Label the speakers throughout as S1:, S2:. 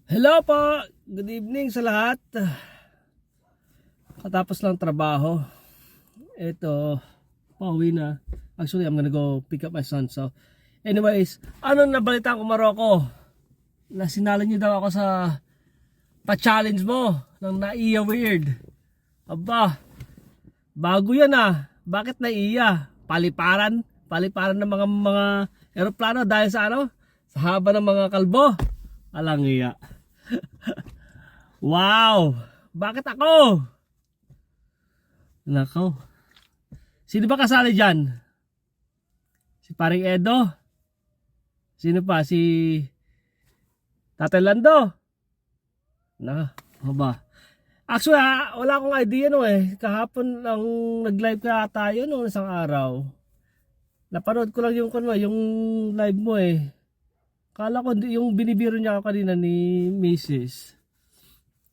S1: Hello po! Good evening sa lahat. Katapos lang trabaho. Ito, pauwi na. Actually, I'm gonna go pick up my son. So, anyways, ano nabalitaan ko Morocco? Na sinalo niyo daw ako sa pa-challenge mo ng naiya weird. Aba, bago yan ah. Bakit naiya? Paliparan? Paliparan ng mga eroplano dahil sa ano? Sa haba ng mga kalbo? Alang iya. Wow! Bakit ako? Nako. Sino ba kasali dyan? Si Paring Edo? Sino pa? Si Tatay Lando? Ano ba? Actually, wala akong idea no eh. Kahapon lang nag-live ka tayo no isang araw. Napanood ko lang yung live mo eh. Kala ko yung binibiro niya ako kanina ni Mrs.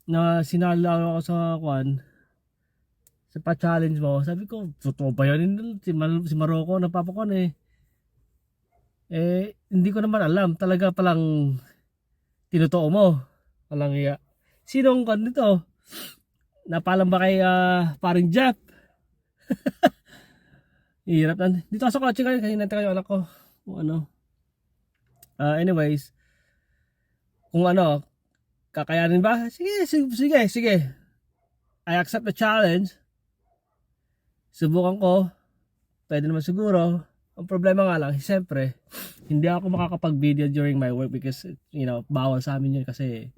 S1: Na sinala ako sa sa pa-challenge mo. Sabi ko, totoo ba yan? Si Morocco napapakon eh. Hindi ko naman alam. Talaga palang tinutoo mo. Walang iya. Sinong kan dito? Napalam ba kay paring Jeff? Hirap na. Dito sa kotse kayo. Kanina kayo anak ko. Kung ano. Anyways. Kung ano. Kakayanin ba? Sige. I accept the challenge. Subukan ko. Pwede naman siguro. Ang problema nga lang, siyempre, hindi ako makakapag-video during my work because, you know, bawal sa amin yun kasi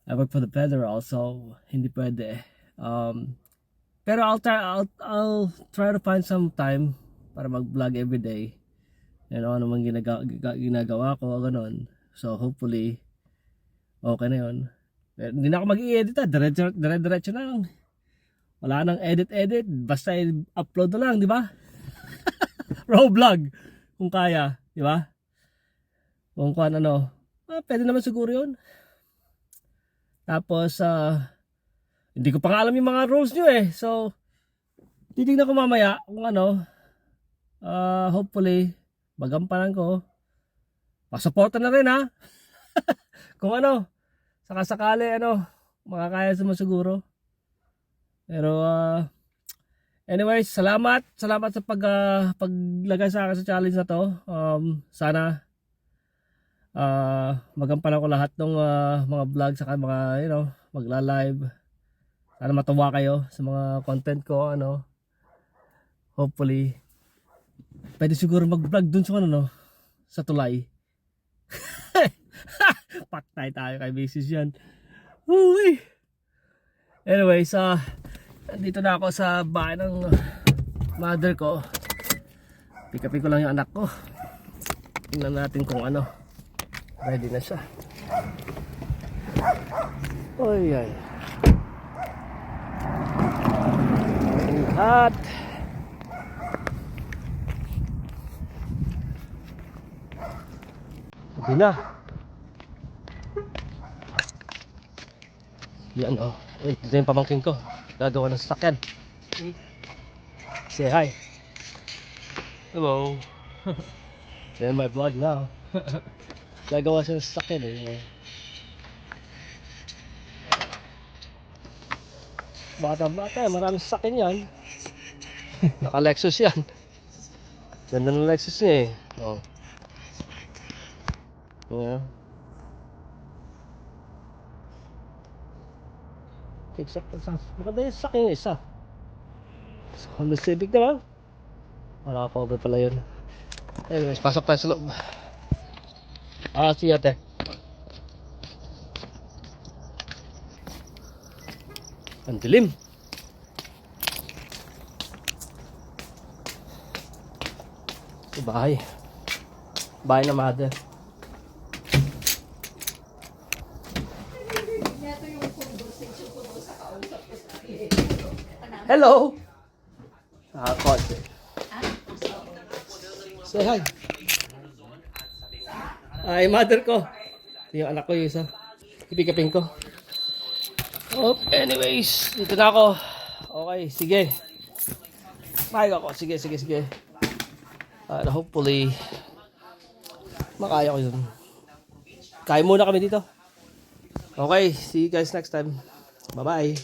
S1: I work for the federal, so hindi pwede. Pero I'll try to find some time para mag-vlog every day. You know, ano man ginagawa ko, ganun. So hopefully, okay na yun. Hindi na ako mag-i-edit dire-diretso na lang. Wala nang edit, basta upload na lang, di ba? Raw vlog, kung kaya, di ba? Kung ano, pwede naman siguro yun. Tapos, hindi ko pa nga alam yung mga rules nyo eh. So, titignan ko mamaya kung ano, hopefully, magampanan ko. Pasuporta na rin ha. Kung ano, sakasakali, makakaya sa siguro. Pero, anyways, salamat sa paglagay sa akin sa challenge na to. Sana magampanan ko lahat ng mga vlog saka mga magla-live. Sana matuwa kayo sa mga content ko Hopefully pwede siguro mag-vlog dun sa sa tulay. Patay tayo kay Mrs. yan. Uy. Anyways, dito na ako sa bahay ng mother ko. Pick-upin ko lang yung anak ko. Tingnan natin kung ready na siya. Oy ay. At sabi na. Yan ito yung pamangkin ko. Gagawa ng sasakyan. Say hi. Hello. Then my vlog now. Gagawa siya ng sasakyan eh. Bata, maraming sasakyan yan. Naka Lexus yan. Ganda ng Lexus niya eh. Yeah. Maganda yung sasakyan yung isa. Honda Civic naman. Wala ka pa pala yun. Anyways, pasok tayo sa loob. See you ate. Ang dilim. Ito bahay. Bahay na mother. Hello. Kotse. Say hi. Ay, mother ko. Yung anak ko yung isa. Ipikapin ko. Anyways, dito na ako. Okay, sige. Mahal ako. Sige. Hopefully, makaya ko yun. Kain muna kami dito. Okay, see you guys next time. Bye-bye.